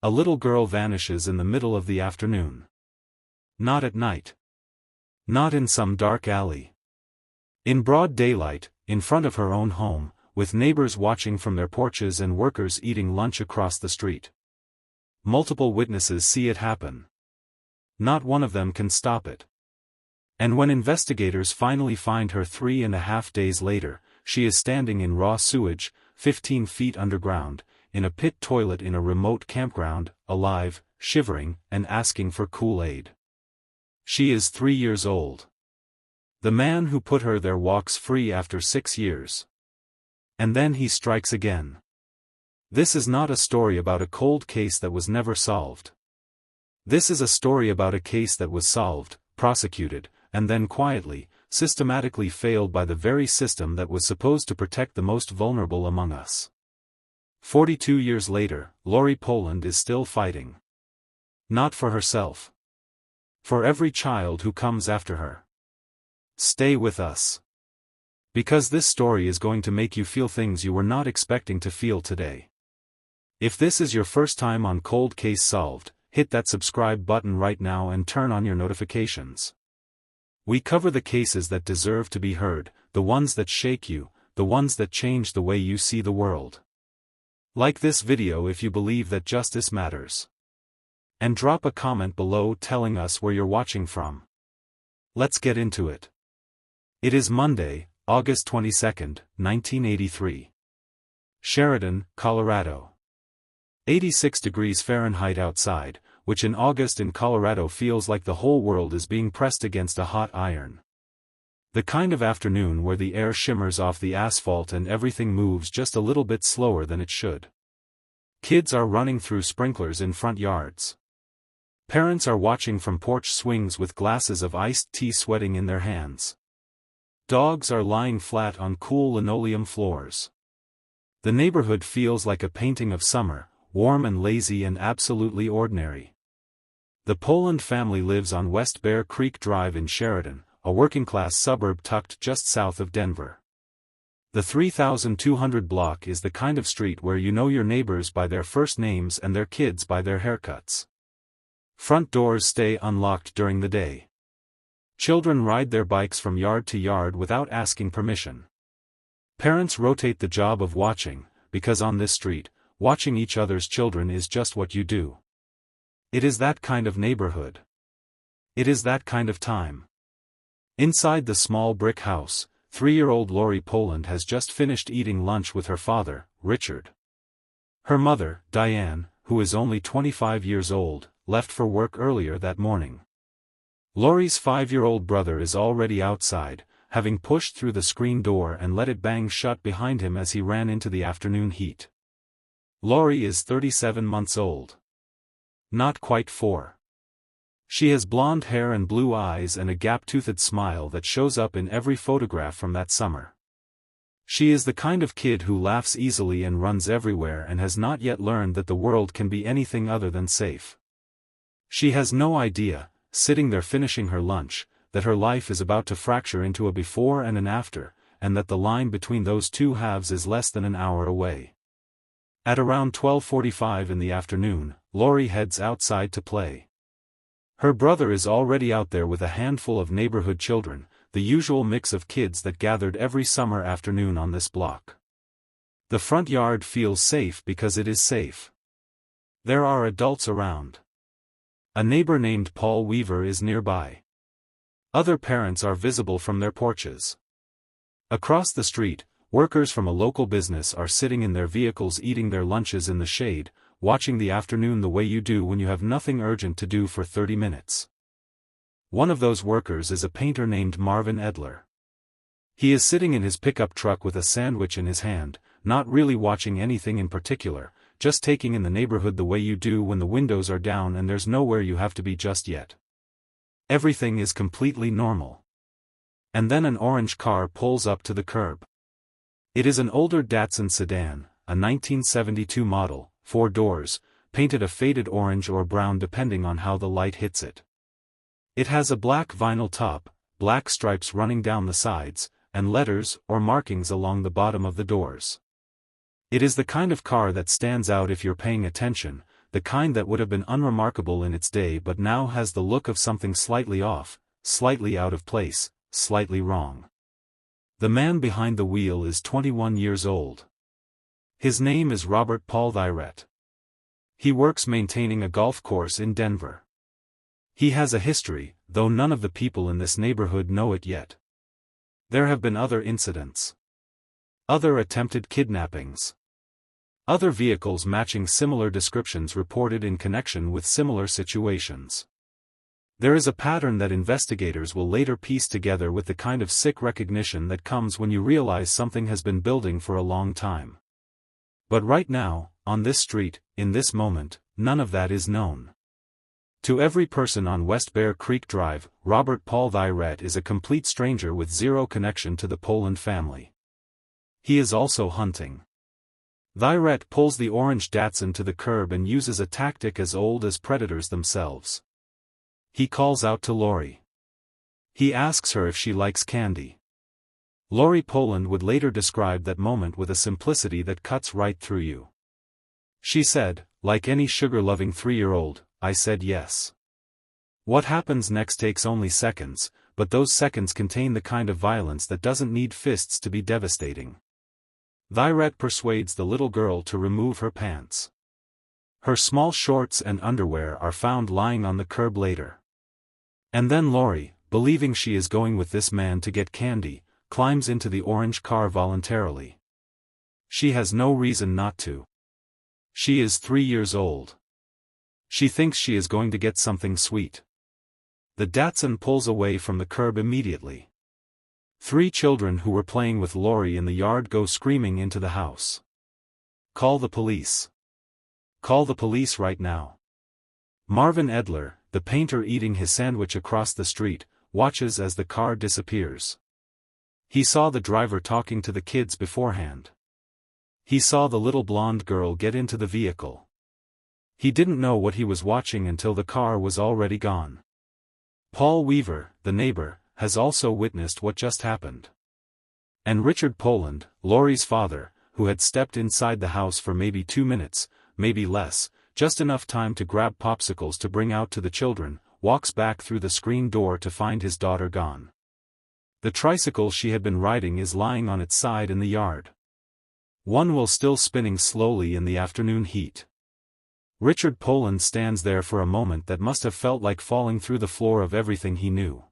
A little girl vanishes in the middle of the afternoon. Not at night. Not in some dark alley. In broad daylight, in front of her own home, with neighbors watching from their porches and workers eating lunch across the street. Multiple witnesses see it happen. Not one of them can stop it. And when investigators finally find her 3.5 days later, she is standing in raw sewage, 15 feet underground, in a pit toilet in a remote campground, alive, shivering, and asking for Kool-Aid. She is 3 years old. The man who put her there walks free after 6 years. And then he strikes again. This is not a story about a cold case that was never solved. This is a story about a case that was solved, prosecuted, and then quietly, systematically failed by the very system that was supposed to protect the most vulnerable among us. 42 years later, Lorie Poland is still fighting. Not for herself. For every child who comes after her. Stay with us. Because this story is going to make you feel things you were not expecting to feel today. If this is your first time on Cold Case Solved, hit that subscribe button right now and turn on your notifications. We cover the cases that deserve to be heard, the ones that shake you, the ones that change the way you see the world. Like this video if you believe that justice matters. And drop a comment below telling us where you're watching from. Let's get into it. It is Monday, August 22, 1983. Sheridan, Colorado. 86 degrees Fahrenheit outside, which in August in Colorado feels like the whole world is being pressed against a hot iron. The kind of afternoon where the air shimmers off the asphalt and everything moves just a little bit slower than it should. Kids are running through sprinklers in front yards. Parents are watching from porch swings with glasses of iced tea sweating in their hands. Dogs are lying flat on cool linoleum floors. The neighborhood feels like a painting of summer, warm and lazy and absolutely ordinary. The Poland family lives on West Bear Creek Drive in Sheridan, a working-class suburb tucked just south of Denver. The 3200 block is the kind of street where you know your neighbors by their first names and their kids by their haircuts. Front doors stay unlocked during the day. Children ride their bikes from yard to yard without asking permission. Parents rotate the job of watching, because on this street, watching each other's children is just what you do. It is that kind of neighborhood. It is that kind of time. Inside the small brick house, 3-year-old Lorie Poland has just finished eating lunch with her father, Richard. Her mother, Diane, who is only 25 years old, left for work earlier that morning. Lorie's 5-year-old brother is already outside, having pushed through the screen door and let it bang shut behind him as he ran into the afternoon heat. Lorie is 37 months old. Not quite 4. She has blonde hair and blue eyes and a gap-toothed smile that shows up in every photograph from that summer. She is the kind of kid who laughs easily and runs everywhere and has not yet learned that the world can be anything other than safe. She has no idea, sitting there finishing her lunch, that her life is about to fracture into a before and an after, and that the line between those two halves is less than an hour away. At around 12:45 in the afternoon, Lorie heads outside to play. Her brother is already out there with a handful of neighborhood children, the usual mix of kids that gathered every summer afternoon on this block. The front yard feels safe because it is safe. There are adults around. A neighbor named Paul Weaver is nearby. Other parents are visible from their porches. Across the street, workers from a local business are sitting in their vehicles eating their lunches in the shade, watching the afternoon the way you do when you have nothing urgent to do for 30 minutes. One of those workers is a painter named Marvin Edler. He is sitting in his pickup truck with a sandwich in his hand, not really watching anything in particular, just taking in the neighborhood the way you do when the windows are down and there's nowhere you have to be just yet. Everything is completely normal. And then an orange car pulls up to the curb. It is an older Datsun sedan, a 1972 model, 4 doors, painted a faded orange or brown depending on how the light hits it. It has a black vinyl top, black stripes running down the sides, and letters or markings along the bottom of the doors. It is the kind of car that stands out if you're paying attention, the kind that would have been unremarkable in its day but now has the look of something slightly off, slightly out of place, slightly wrong. The man behind the wheel is 21 years old. His name is Robert Paul Thyrett. He works maintaining a golf course in Denver. He has a history, though none of the people in this neighborhood know it yet. There have been other incidents. Other attempted kidnappings. Other vehicles matching similar descriptions reported in connection with similar situations. There is a pattern that investigators will later piece together with the kind of sick recognition that comes when you realize something has been building for a long time. But right now, on this street, in this moment, none of that is known. To every person on West Bear Creek Drive, Robert Paul Thyrett is a complete stranger with zero connection to the Poland family. He is also hunting. Thyrett pulls the orange Datsun to the curb and uses a tactic as old as predators themselves. He calls out to Lorie. He asks her if she likes candy. Lorie Poland would later describe that moment with a simplicity that cuts right through you. She said, like any sugar-loving 3-year-old, I said yes. What happens next takes only seconds, but those seconds contain the kind of violence that doesn't need fists to be devastating. Thyrett persuades the little girl to remove her pants. Her small shorts and underwear are found lying on the curb later. And then Lorie, believing she is going with this man to get candy, climbs into the orange car voluntarily. She has no reason not to. She is 3 years old. She thinks she is going to get something sweet. The Datsun pulls away from the curb immediately. 3 children who were playing with Lorie in the yard go screaming into the house. Call the police. Call the police right now. Marvin Edler, the painter eating his sandwich across the street, watches as the car disappears. He saw the driver talking to the kids beforehand. He saw the little blonde girl get into the vehicle. He didn't know what he was watching until the car was already gone. Paul Weaver, the neighbor, has also witnessed what just happened. And Richard Poland, Lorie's father, who had stepped inside the house for maybe 2 minutes, maybe less, just enough time to grab popsicles to bring out to the children, walks back through the screen door to find his daughter gone. The tricycle she had been riding is lying on its side in the yard. One wheel still spinning slowly in the afternoon heat. Richard Poland stands there for a moment that must have felt like falling through the floor of everything he knew.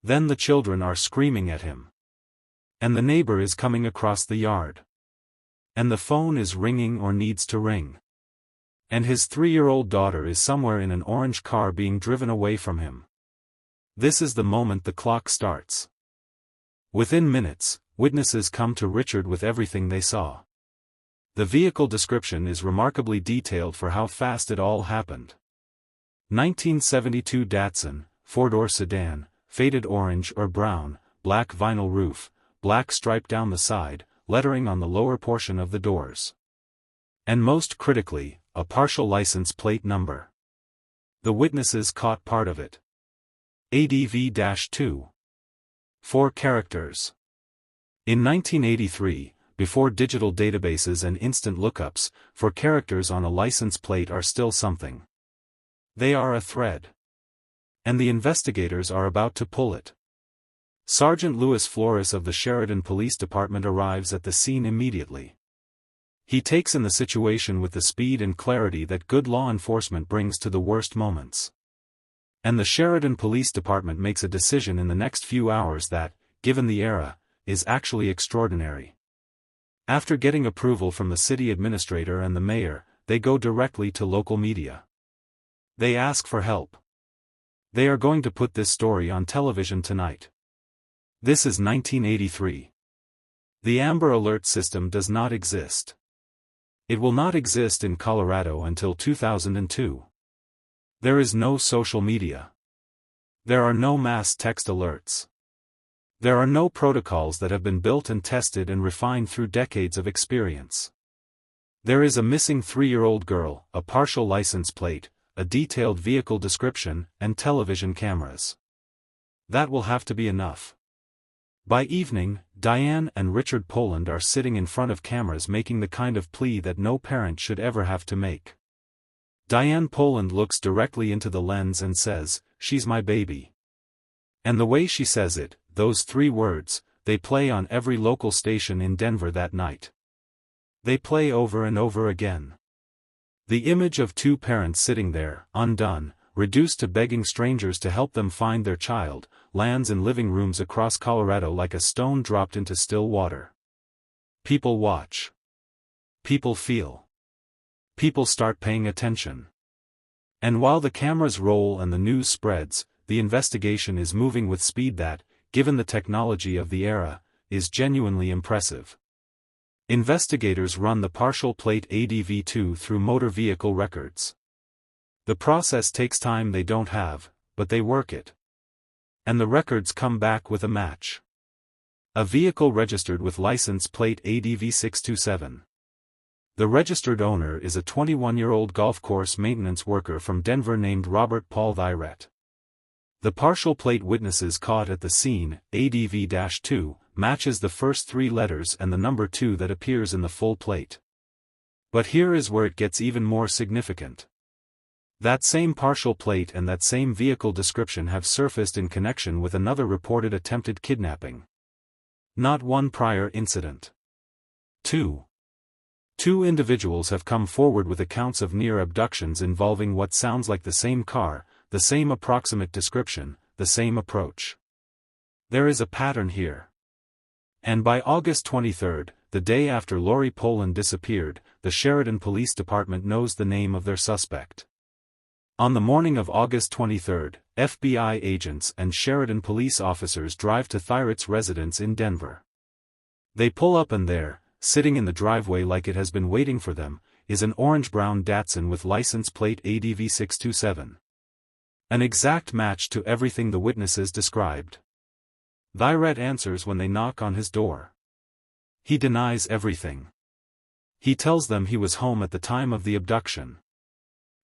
Then the children are screaming at him. And the neighbor is coming across the yard. And the phone is ringing or needs to ring. And his 3-year-old daughter is somewhere in an orange car being driven away from him. This is the moment the clock starts. Within minutes, witnesses come to Richard with everything they saw. The vehicle description is remarkably detailed for how fast it all happened. 1972 Datsun, 4-door sedan, faded orange or brown, black vinyl roof, black stripe down the side, lettering on the lower portion of the doors. And most critically, a partial license plate number. The witnesses caught part of it. ADV-2. 4 characters. In 1983, before digital databases and instant lookups, 4 characters on a license plate are still something. They are a thread. And the investigators are about to pull it. Sergeant Louis Flores of the Sheridan Police Department arrives at the scene immediately. He takes in the situation with the speed and clarity that good law enforcement brings to the worst moments. And the Sheridan Police Department makes a decision in the next few hours that, given the era, is actually extraordinary. After getting approval from the city administrator and the mayor, they go directly to local media. They ask for help. They are going to put this story on television tonight. This is 1983. The Amber Alert system does not exist. It will not exist in Colorado until 2002. There is no social media. There are no mass text alerts. There are no protocols that have been built and tested and refined through decades of experience. There is a missing 3-year-old girl, a partial license plate, a detailed vehicle description, and television cameras. That will have to be enough. By evening, Diane and Richard Poland are sitting in front of cameras making the kind of plea that no parent should ever have to make. Diane Poland looks directly into the lens and says, "She's my baby." And the way she says it, those 3 words, they play on every local station in Denver that night. They play over and over again. The image of 2 parents sitting there, undone, reduced to begging strangers to help them find their child, lands in living rooms across Colorado like a stone dropped into still water. People watch. People feel. People start paying attention. And while the cameras roll and the news spreads, the investigation is moving with speed that, given the technology of the era, is genuinely impressive. Investigators run the partial plate ADV2 through motor vehicle records. The process takes time they don't have, but they work it. And the records come back with a match. A vehicle registered with license plate ADV627. The registered owner is a 21-year-old golf course maintenance worker from Denver named Robert Paul Thyrett. The partial plate witnesses caught at the scene, ADV-2, matches the first 3 letters and the number 2 that appears in the full plate. But here is where it gets even more significant. That same partial plate and that same vehicle description have surfaced in connection with another reported attempted kidnapping. Not one prior incident. 2 individuals have come forward with accounts of near abductions involving what sounds like the same car, the same approximate description, the same approach. There is a pattern here. And by August 23, the day after Lorie Poland disappeared, the Sheridan Police Department knows the name of their suspect. On the morning of August 23, FBI agents and Sheridan police officers drive to Thyrett's residence in Denver. They pull up and there, sitting in the driveway like it has been waiting for them, is an orange-brown Datsun with license plate ADV627. An exact match to everything the witnesses described. Thyrett answers when they knock on his door. He denies everything. He tells them he was home at the time of the abduction.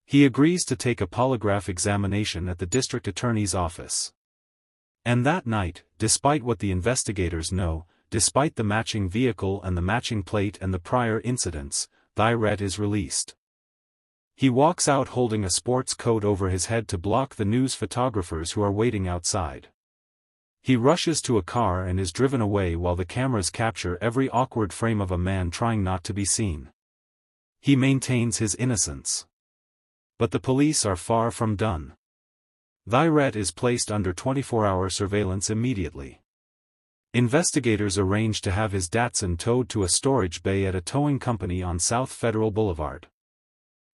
He agrees to take a polygraph examination at the district attorney's office. And that night, despite what the investigators know, despite the matching vehicle and the matching plate and the prior incidents, Thyrett is released. He walks out holding a sports coat over his head to block the news photographers who are waiting outside. He rushes to a car and is driven away while the cameras capture every awkward frame of a man trying not to be seen. He maintains his innocence. But the police are far from done. Thyrett is placed under 24-hour surveillance immediately. Investigators arrange to have his Datsun towed to a storage bay at a towing company on South Federal Boulevard.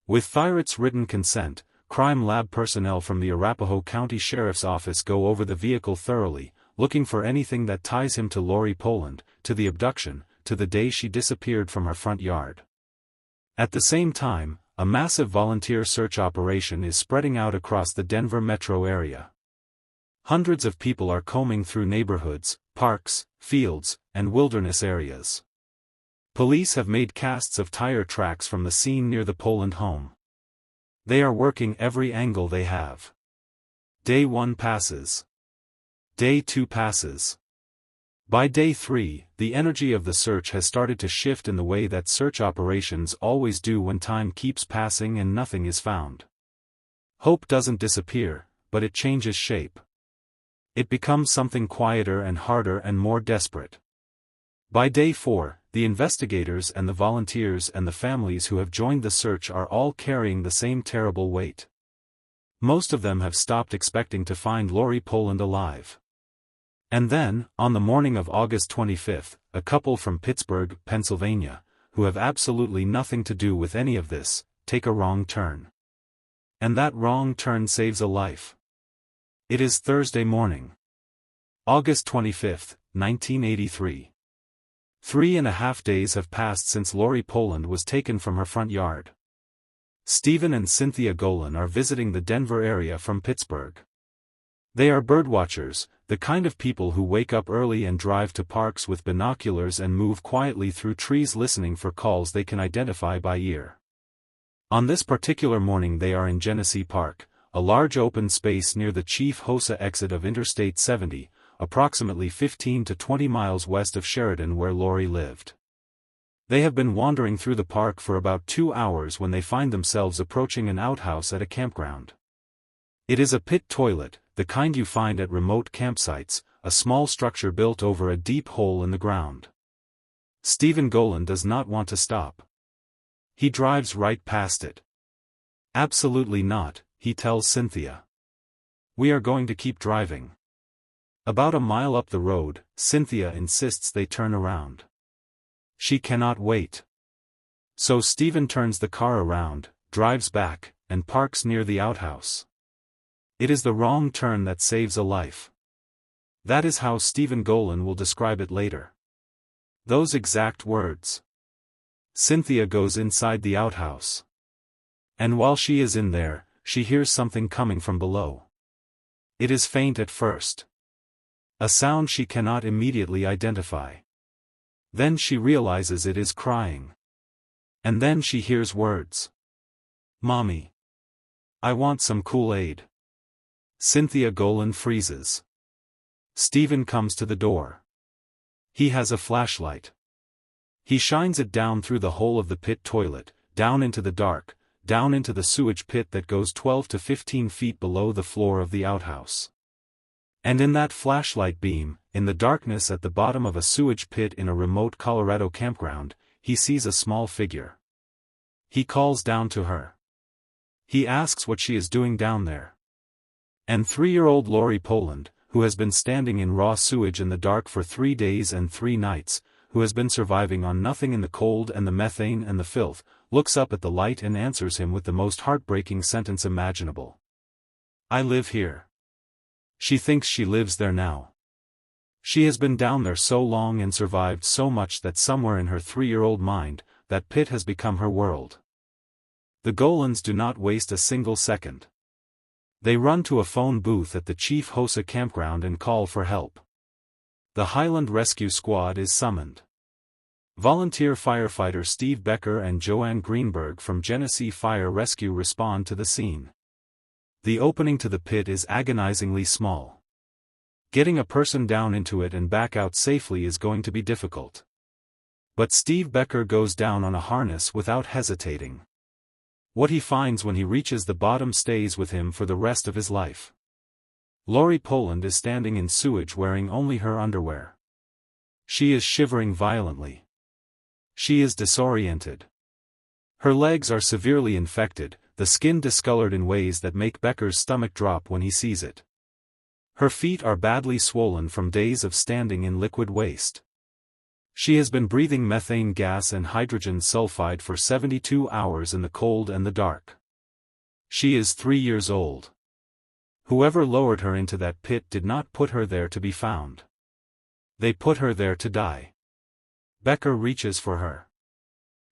With Thyrett's written consent, crime lab personnel from the Arapahoe County Sheriff's Office go over the vehicle thoroughly, looking for anything that ties him to Lorie Poland, to the abduction, to the day she disappeared from her front yard. At the same time, a massive volunteer search operation is spreading out across the Denver metro area. Hundreds of people are combing through neighborhoods, parks, fields, and wilderness areas. Police have made casts of tire tracks from the scene near the Poland home. They are working every angle they have. Day 1 passes. Day 2 passes. By day 3, the energy of the search has started to shift in the way that search operations always do when time keeps passing and nothing is found. Hope doesn't disappear, but it changes shape. It becomes something quieter and harder and more desperate. By day 4, the investigators and the volunteers and the families who have joined the search are all carrying the same terrible weight. Most of them have stopped expecting to find Lorie Poland alive. And then, on the morning of August 25, a couple from Pittsburgh, Pennsylvania, who have absolutely nothing to do with any of this, take a wrong turn. And that wrong turn saves a life. It is Thursday morning. August 25, 1983. 3.5 days have passed since Lorie Poland was taken from her front yard. Stephen and Cynthia Golan are visiting the Denver area from Pittsburgh. They are birdwatchers, the kind of people who wake up early and drive to parks with binoculars and move quietly through trees listening for calls they can identify by ear. On this particular morning they are in Genesee Park, a large open space near the Chief Hosa exit of Interstate 70, approximately 15 to 20 miles west of Sheridan where Lorie lived. They have been wandering through the park for about 2 hours when they find themselves approaching an outhouse at a campground. It is a pit toilet, the kind you find at remote campsites, a small structure built over a deep hole in the ground. Stephen Golan does not want to stop. He drives right past it. Absolutely not, he tells Cynthia. We are going to keep driving. About a mile up the road, Cynthia insists they turn around. She cannot wait. So Stephen turns the car around, drives back, and parks near the outhouse. It is the wrong turn that saves a life. That is how Stephen Golan will describe it later. Those exact words. Cynthia goes inside the outhouse. And while she is in there, she hears something coming from below. It is faint at first. A sound she cannot immediately identify. Then she realizes it is crying. And then she hears words. Mommy. I want some Kool-Aid. Cynthia Golan freezes. Stephen comes to the door. He has a flashlight. He shines it down through the hole of the pit toilet, down into the dark, down into the sewage pit that goes 12 to 15 feet below the floor of the outhouse. And in that flashlight beam, in the darkness at the bottom of a sewage pit in a remote Colorado campground, he sees a small figure. He calls down to her. He asks what she is doing down there. And 3-year-old Lorie Poland, who has been standing in raw sewage in the dark for 3 days and 3 nights, who has been surviving on nothing in the cold and the methane and the filth, looks up at the light and answers him with the most heartbreaking sentence imaginable. I live here. She thinks she lives there now. She has been down there so long and survived so much that somewhere in her 3-year-old mind, that pit has become her world. The Golans do not waste a single second. They run to a phone booth at the Chief Hosa campground and call for help. The Highland Rescue Squad is summoned. Volunteer firefighter Steve Becker and Joanne Greenberg from Genesee Fire Rescue respond to the scene. The opening to the pit is agonizingly small. Getting a person down into it and back out safely is going to be difficult. But Steve Becker goes down on a harness without hesitating. What he finds when he reaches the bottom stays with him for the rest of his life. Lorie Poland is standing in sewage wearing only her underwear. She is shivering violently. She is disoriented. Her legs are severely infected, the skin discolored in ways that make Becker's stomach drop when he sees it. Her feet are badly swollen from days of standing in liquid waste. She has been breathing methane gas and hydrogen sulfide for 72 hours in the cold and the dark. She is 3 years old. Whoever lowered her into that pit did not put her there to be found. They put her there to die. Becker reaches for her.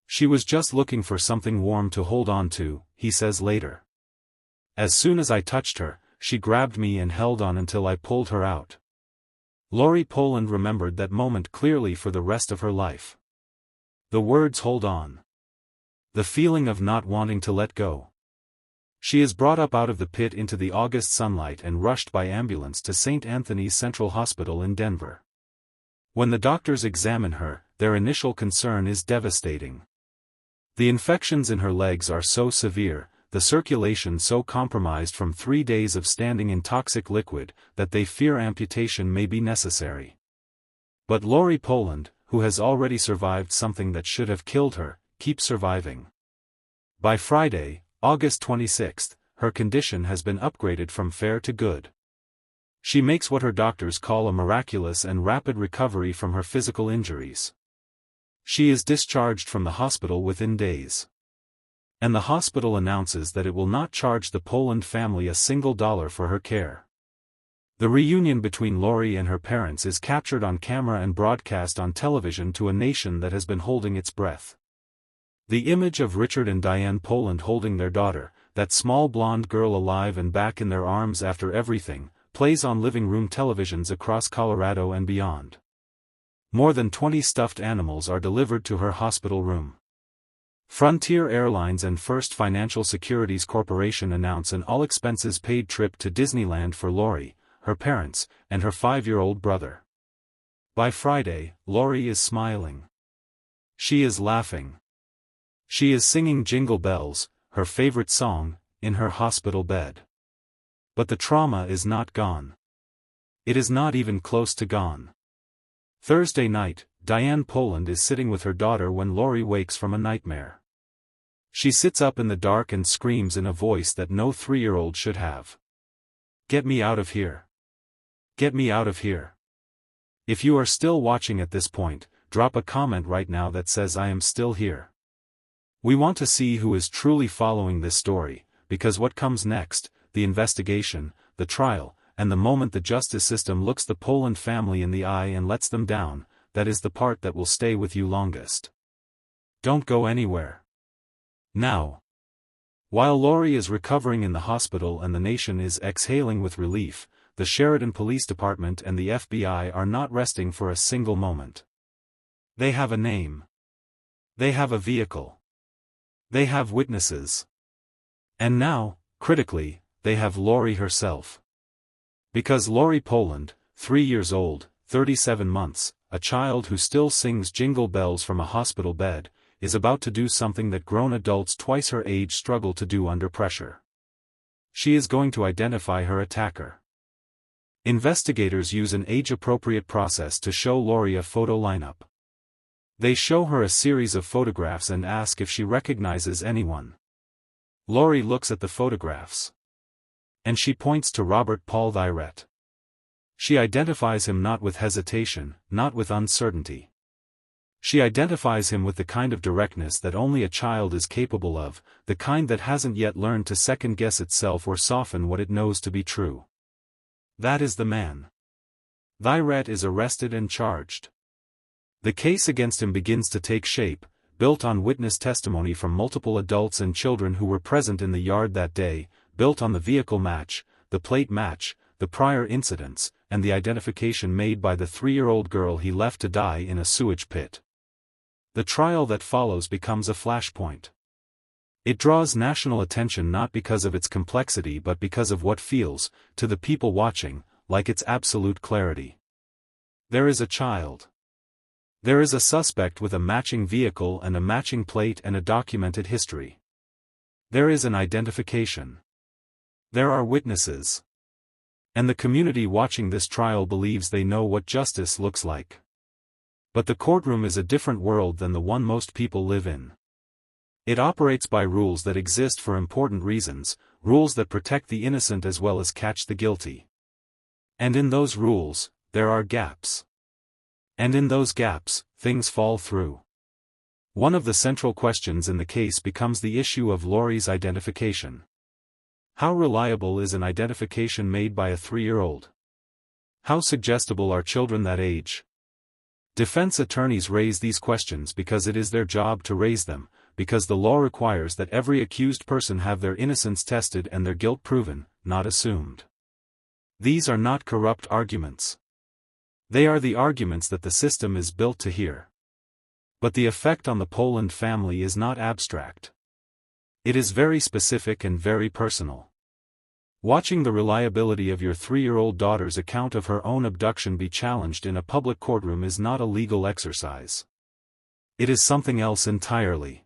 She was just looking for something warm to hold on to, he says later. As soon as I touched her, she grabbed me and held on until I pulled her out. Lorie Poland remembered that moment clearly for the rest of her life. The words hold on. The feeling of not wanting to let go. She is brought up out of the pit into the August sunlight and rushed by ambulance to St. Anthony's Central Hospital in Denver. When the doctors examine her, their initial concern is devastating. The infections in her legs are so severe, the circulation so compromised from 3 days of standing in toxic liquid, that they fear amputation may be necessary. But Lorie Poland, who has already survived something that should have killed her, keeps surviving. By Friday, August 26, her condition has been upgraded from fair to good. She makes what her doctors call a miraculous and rapid recovery from her physical injuries. She is discharged from the hospital within days. And the hospital announces that it will not charge the Poland family a single dollar for her care. The reunion between Lorie and her parents is captured on camera and broadcast on television to a nation that has been holding its breath. The image of Richard and Diane Poland holding their daughter, that small blonde girl alive and back in their arms after everything, plays on living room televisions across Colorado and beyond. More than 20 stuffed animals are delivered to her hospital room. Frontier Airlines and First Financial Securities Corporation announce an all-expenses-paid trip to Disneyland for Lorie, her parents, and her 5-year-old brother. By Friday, Lorie is smiling. She is laughing. She is singing Jingle Bells, her favorite song, in her hospital bed. But the trauma is not gone. It is not even close to gone. Thursday night, Diane Poland is sitting with her daughter when Lorie wakes from a nightmare. She sits up in the dark and screams in a voice that no 3-year-old should have. "Get me out of here. Get me out of here." If you are still watching at this point, drop a comment right now that says I am still here. We want to see who is truly following this story, because what comes next, the investigation, the trial, and the moment the justice system looks the Poland family in the eye and lets them down, that is the part that will stay with you longest. Don't go anywhere. Now. While Lorie is recovering in the hospital and the nation is exhaling with relief, the Sheridan Police Department and the FBI are not resting for a single moment. They have a name. They have a vehicle. They have witnesses. And now, critically, they have Lorie herself. Because Lorie Poland, 3 years old, 37 months, a child who still sings Jingle Bells from a hospital bed, is about to do something that grown adults twice her age struggle to do under pressure. She is going to identify her attacker. Investigators use an age-appropriate process to show Lorie a photo lineup. They show her a series of photographs and ask if she recognizes anyone. Lorie looks at the photographs. And she points to Robert Paul Thyrett. She identifies him not with hesitation, not with uncertainty. She identifies him with the kind of directness that only a child is capable of, the kind that hasn't yet learned to second-guess itself or soften what it knows to be true. That is the man. Thyrett is arrested and charged. The case against him begins to take shape, built on witness testimony from multiple adults and children who were present in the yard that day, built on the vehicle match, the plate match, the prior incidents, and the identification made by the 3-year-old girl he left to die in a sewage pit. The trial that follows becomes a flashpoint. It draws national attention not because of its complexity but because of what feels, to the people watching, like its absolute clarity. There is a child. There is a suspect with a matching vehicle and a matching plate and a documented history. There is an identification. There are witnesses. And the community watching this trial believes they know what justice looks like. But the courtroom is a different world than the one most people live in. It operates by rules that exist for important reasons, rules that protect the innocent as well as catch the guilty. And in those rules, there are gaps. And in those gaps, things fall through. One of the central questions in the case becomes the issue of Lorie's identification. How reliable is an identification made by a 3-year-old? How suggestible are children that age? Defense attorneys raise these questions because it is their job to raise them, because the law requires that every accused person have their innocence tested and their guilt proven, not assumed. These are not corrupt arguments. They are the arguments that the system is built to hear. But the effect on the Poland family is not abstract. It is very specific and very personal. Watching the reliability of your 3-year-old daughter's account of her own abduction be challenged in a public courtroom is not a legal exercise. It is something else entirely.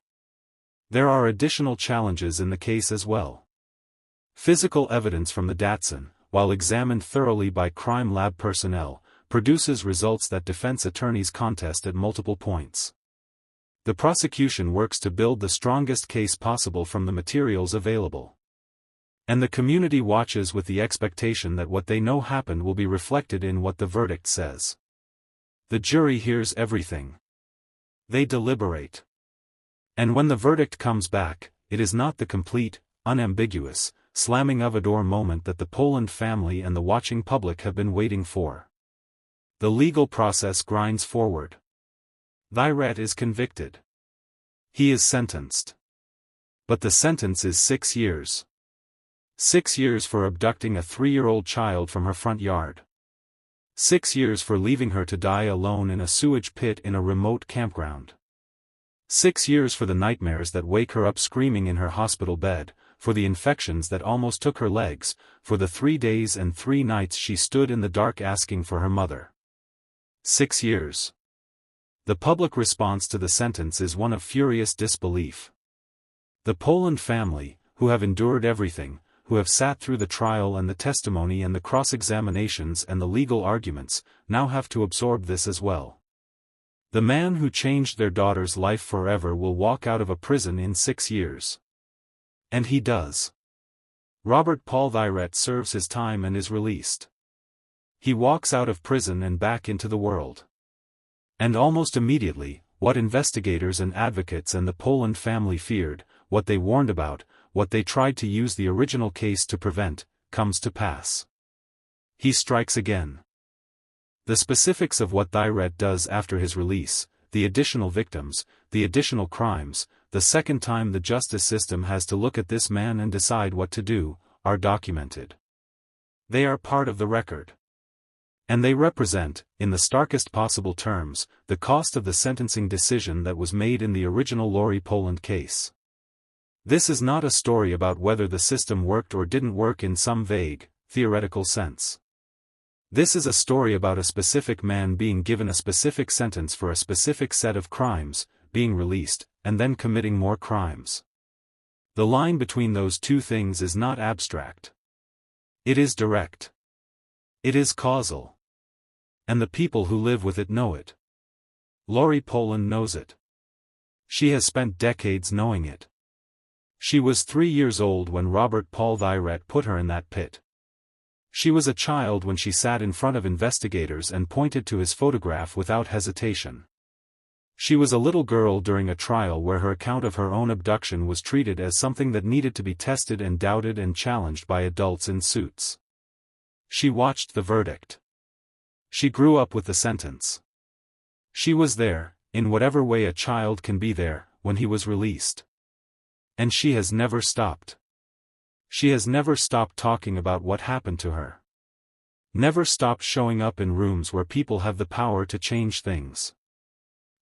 There are additional challenges in the case as well. Physical evidence from the Datsun, while examined thoroughly by crime lab personnel, produces results that defense attorneys contest at multiple points. The prosecution works to build the strongest case possible from the materials available. And the community watches with the expectation that what they know happened will be reflected in what the verdict says. The jury hears everything. They deliberate. And when the verdict comes back, it is not the complete, unambiguous, slamming of a door moment that the Poland family and the watching public have been waiting for. The legal process grinds forward. Thyrett is convicted. He is sentenced. But the sentence is 6 years. 6 years for abducting a 3-year-old child from her front yard. 6 years for leaving her to die alone in a sewage pit in a remote campground. 6 years for the nightmares that wake her up screaming in her hospital bed, for the infections that almost took her legs, for the 3 days and 3 nights she stood in the dark asking for her mother. 6 years. The public response to the sentence is one of furious disbelief. The Poland family, who have endured everything, who have sat through the trial and the testimony and the cross-examinations and the legal arguments, now have to absorb this as well. The man who changed their daughter's life forever will walk out of a prison in 6 years. And he does. Robert Paul Thyret serves his time and is released. He walks out of prison and back into the world. And almost immediately, what investigators and advocates and the Poland family feared, what they warned about, what they tried to use the original case to prevent, comes to pass. He strikes again. The specifics of what Thyret does after his release, the additional victims, the additional crimes, the second time the justice system has to look at this man and decide what to do, are documented. They are part of the record. And they represent, in the starkest possible terms, the cost of the sentencing decision that was made in the original Lorie Poland case. This is not a story about whether the system worked or didn't work in some vague, theoretical sense. This is a story about a specific man being given a specific sentence for a specific set of crimes, being released, and then committing more crimes. The line between those two things is not abstract. It is direct. It is causal. And the people who live with it know it. Lorie Poland knows it. She has spent decades knowing it. She was 3 years old when Robert Paul Thyret put her in that pit. She was a child when she sat in front of investigators and pointed to his photograph without hesitation. She was a little girl during a trial where her account of her own abduction was treated as something that needed to be tested and doubted and challenged by adults in suits. She watched the verdict. She grew up with the sentence. She was there, in whatever way a child can be there, when he was released. And she has never stopped. She has never stopped talking about what happened to her. Never stopped showing up in rooms where people have the power to change things.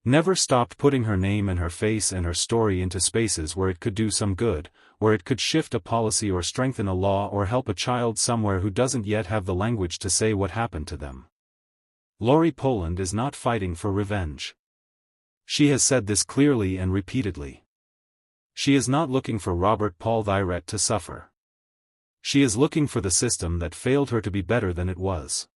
Never stopped putting her name and her face and her story into spaces where it could do some good, where it could shift a policy or strengthen a law or help a child somewhere who doesn't yet have the language to say what happened to them. Lorie Poland is not fighting for revenge. She has said this clearly and repeatedly. She is not looking for Robert Paul Thyret to suffer. She is looking for the system that failed her to be better than it was.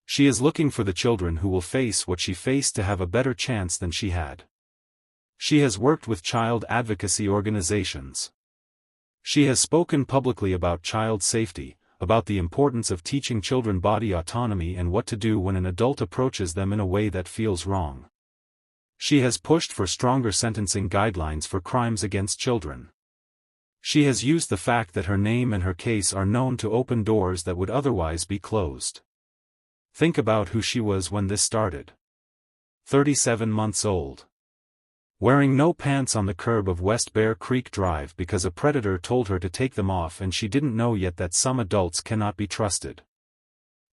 She is looking for the children who will face what she faced to have a better chance than she had. She has worked with child advocacy organizations. She has spoken publicly about child safety, about the importance of teaching children body autonomy and what to do when an adult approaches them in a way that feels wrong. She has pushed for stronger sentencing guidelines for crimes against children. She has used the fact that her name and her case are known to open doors that would otherwise be closed. Think about who she was when this started. 37 months old. Wearing no pants on the curb of West Bear Creek Drive because a predator told her to take them off and she didn't know yet that some adults cannot be trusted.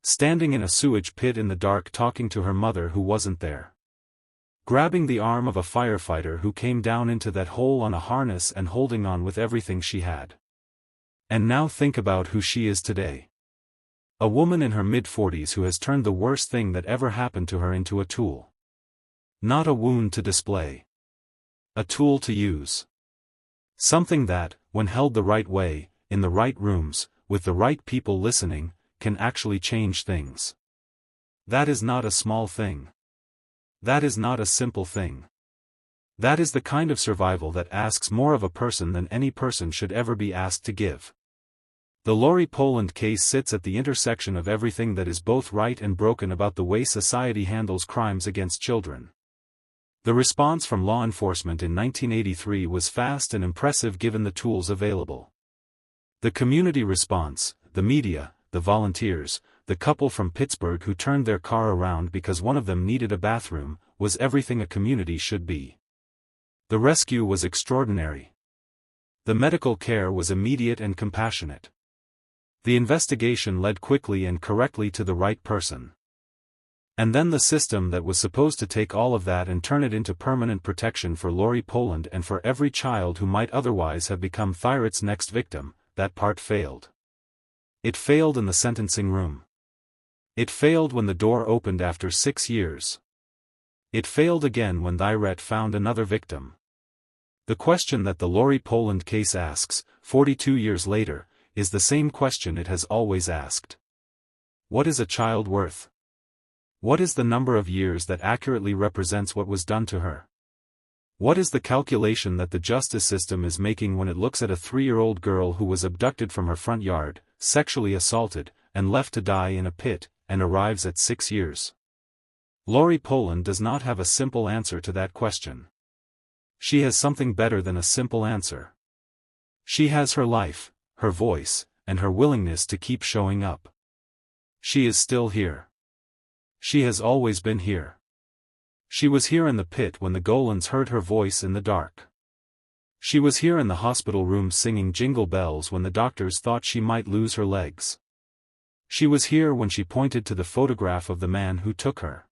Standing in a sewage pit in the dark talking to her mother who wasn't there. Grabbing the arm of a firefighter who came down into that hole on a harness and holding on with everything she had. And now think about who she is today. A woman in her mid-40s who has turned the worst thing that ever happened to her into a tool. Not a wound to display. A tool to use. Something that, when held the right way, in the right rooms, with the right people listening, can actually change things. That is not a small thing. That is not a simple thing. That is the kind of survival that asks more of a person than any person should ever be asked to give. The Lorie Poland case sits at the intersection of everything that is both right and broken about the way society handles crimes against children. The response from law enforcement in 1983 was fast and impressive given the tools available. The community response, the media, the volunteers, the couple from Pittsburgh who turned their car around because one of them needed a bathroom, was everything a community should be. The rescue was extraordinary. The medical care was immediate and compassionate. The investigation led quickly and correctly to the right person. And then the system that was supposed to take all of that and turn it into permanent protection for Lorie Poland and for every child who might otherwise have become Thyret's next victim, that part failed. It failed in the sentencing room. It failed when the door opened after 6 years. It failed again when Lorie found another victim. The question that the Lorie Poland case asks, 42 years later, is the same question it has always asked. What is a child worth? What is the number of years that accurately represents what was done to her? What is the calculation that the justice system is making when it looks at a 3-year-old girl who was abducted from her front yard, sexually assaulted, and left to die in a pit, and arrives at 6 years? Lorie Poland does not have a simple answer to that question. She has something better than a simple answer. She has her life, her voice, and her willingness to keep showing up. She is still here. She has always been here. She was here in the pit when the Golans heard her voice in the dark. She was here in the hospital room singing jingle bells when the doctors thought she might lose her legs. She was here when she pointed to the photograph of the man who took her.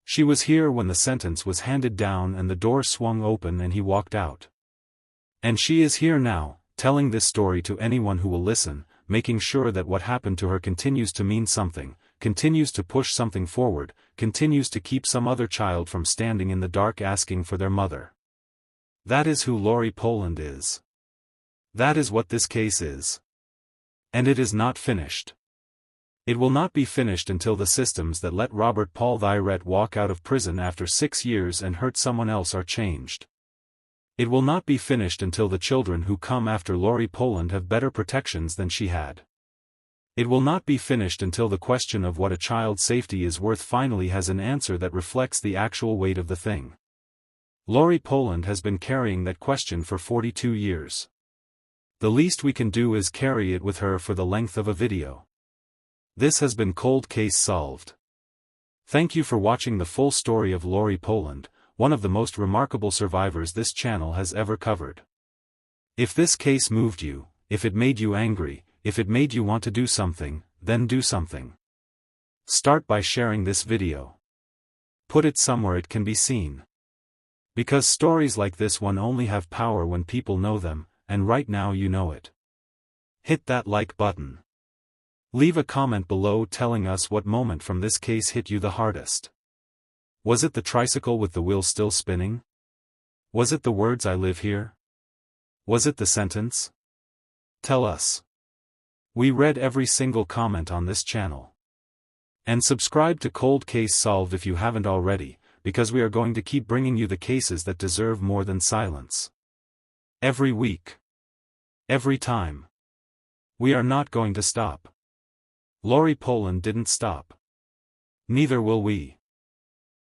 She was here when the sentence was handed down and the door swung open and he walked out. And she is here now, telling this story to anyone who will listen, making sure that what happened to her continues to mean something, continues to push something forward, continues to keep some other child from standing in the dark asking for their mother. That is who Lorie Poland is. That is what this case is. And it is not finished. It will not be finished until the systems that let Robert Paul Lorie walk out of prison after 6 years and hurt someone else are changed. It will not be finished until the children who come after Lorie Poland have better protections than she had. It will not be finished until the question of what a child's safety is worth finally has an answer that reflects the actual weight of the thing. Lorie Poland has been carrying that question for 42 years. The least we can do is carry it with her for the length of a video. This has been Cold Case Solved. Thank you for watching the full story of Lorie Poland, one of the most remarkable survivors this channel has ever covered. If this case moved you, if it made you angry, if it made you want to do something, then do something. Start by sharing this video. Put it somewhere it can be seen. Because stories like this one only have power when people know them, and right now you know it. Hit that like button. Leave a comment below telling us what moment from this case hit you the hardest. Was it the tricycle with the wheel still spinning? Was it the words "I live here"? Was it the sentence? Tell us. We read every single comment on this channel. And subscribe to Cold Case Solved if you haven't already, because we are going to keep bringing you the cases that deserve more than silence. Every week. Every time. We are not going to stop. Lorie Poland didn't stop. Neither will we.